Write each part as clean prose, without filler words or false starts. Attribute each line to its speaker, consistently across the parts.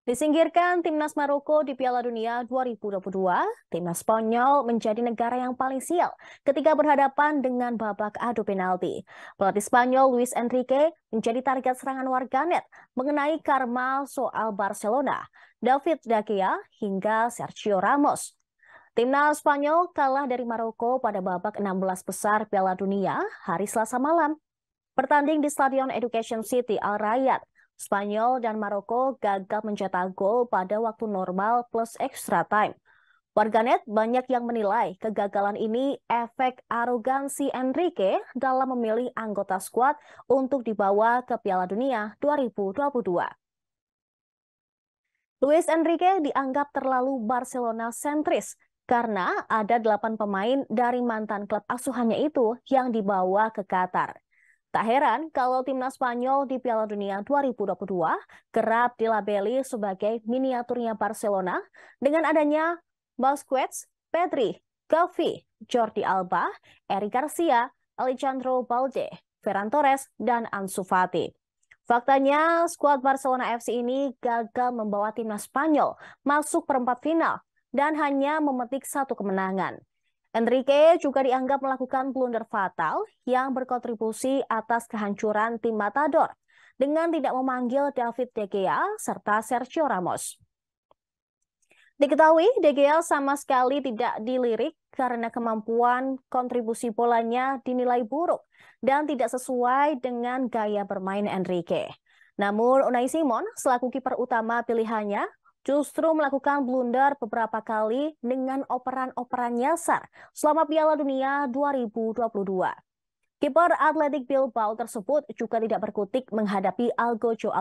Speaker 1: Disingkirkan timnas Maroko di Piala Dunia 2022, timnas Spanyol menjadi negara yang paling sial ketika berhadapan dengan babak adu penalti. Pelatih Spanyol Luis Enrique menjadi target serangan warganet mengenai karma soal Barcelona, David De Gea hingga Sergio Ramos. Timnas Spanyol kalah dari Maroko pada babak 16 besar Piala Dunia hari Selasa malam. Bertanding di Stadion Education City Al Rayyan, Spanyol dan Maroko gagal mencetak gol pada waktu normal plus extra time. Warganet banyak yang menilai kegagalan ini efek arogansi Enrique dalam memilih anggota skuad untuk dibawa ke Piala Dunia 2022. Luis Enrique dianggap terlalu Barcelona sentris karena ada 8 pemain dari mantan klub asuhannya itu yang dibawa ke Qatar. Tak heran kalau timnas Spanyol di Piala Dunia 2022 kerap dilabeli sebagai miniaturnya Barcelona dengan adanya Busquets, Pedri, Gavi, Jordi Alba, Eric Garcia, Alejandro Balde, Ferran Torres, dan Ansu Fati. Faktanya, skuad Barcelona FC ini gagal membawa timnas Spanyol masuk perempat final dan hanya memetik 1 kemenangan. Enrique juga dianggap melakukan blunder fatal yang berkontribusi atas kehancuran tim Matador dengan tidak memanggil David De Gea serta Sergio Ramos. Diketahui De Gea sama sekali tidak dilirik karena kemampuan kontribusi bolanya dinilai buruk dan tidak sesuai dengan gaya bermain Enrique. Namun Unai Simon selaku kiper utama pilihannya justru melakukan blunder beberapa kali dengan operan-operan nyasar selama Piala Dunia 2022. Kiper Athletic Bilbao tersebut juga tidak berkutik menghadapi Algojo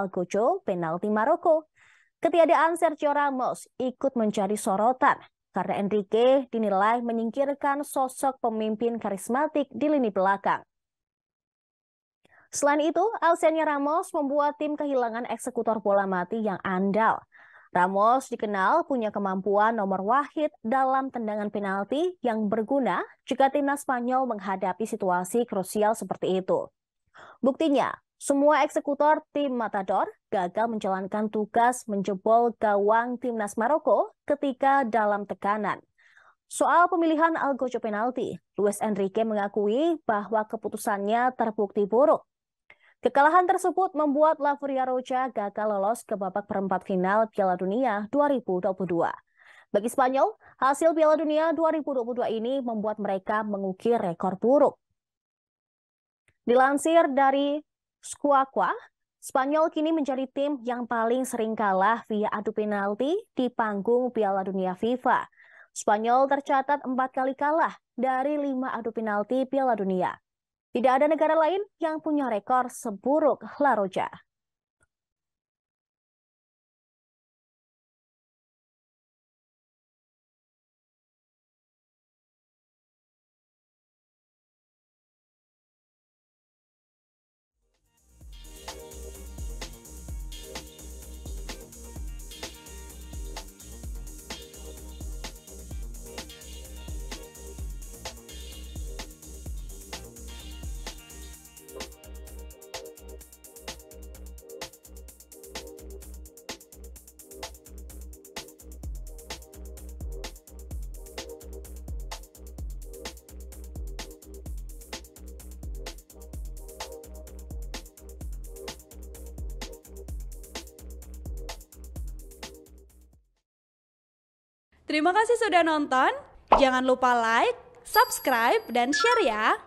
Speaker 1: penalti Maroko. Ketiadaan Sergio Ramos ikut menjadi sorotan karena Enrique dinilai menyingkirkan sosok pemimpin karismatik di lini belakang. Selain itu, absennya Ramos membuat tim kehilangan eksekutor bola mati yang andal. Ramos dikenal punya kemampuan nomor wahid dalam tendangan penalti yang berguna jika timnas Spanyol menghadapi situasi krusial seperti itu. Buktinya, semua eksekutor tim Matador gagal menjalankan tugas menjebol gawang timnas Maroko ketika dalam tekanan. Soal pemilihan Algojo penalti, Luis Enrique mengakui bahwa keputusannya terbukti buruk. Kekalahan tersebut membuat La Furia Roja gagal lolos ke babak perempat final Piala Dunia 2022. Bagi Spanyol, hasil Piala Dunia 2022 ini membuat mereka mengukir rekor buruk. Dilansir dari Squawka, Spanyol kini menjadi tim yang paling sering kalah via adu penalti di panggung Piala Dunia FIFA. Spanyol tercatat 4 kali kalah dari 5 adu penalti Piala Dunia. Tidak ada negara lain yang punya rekor seburuk La Roja.
Speaker 2: Terima kasih sudah nonton. Jangan lupa like, subscribe, dan share ya.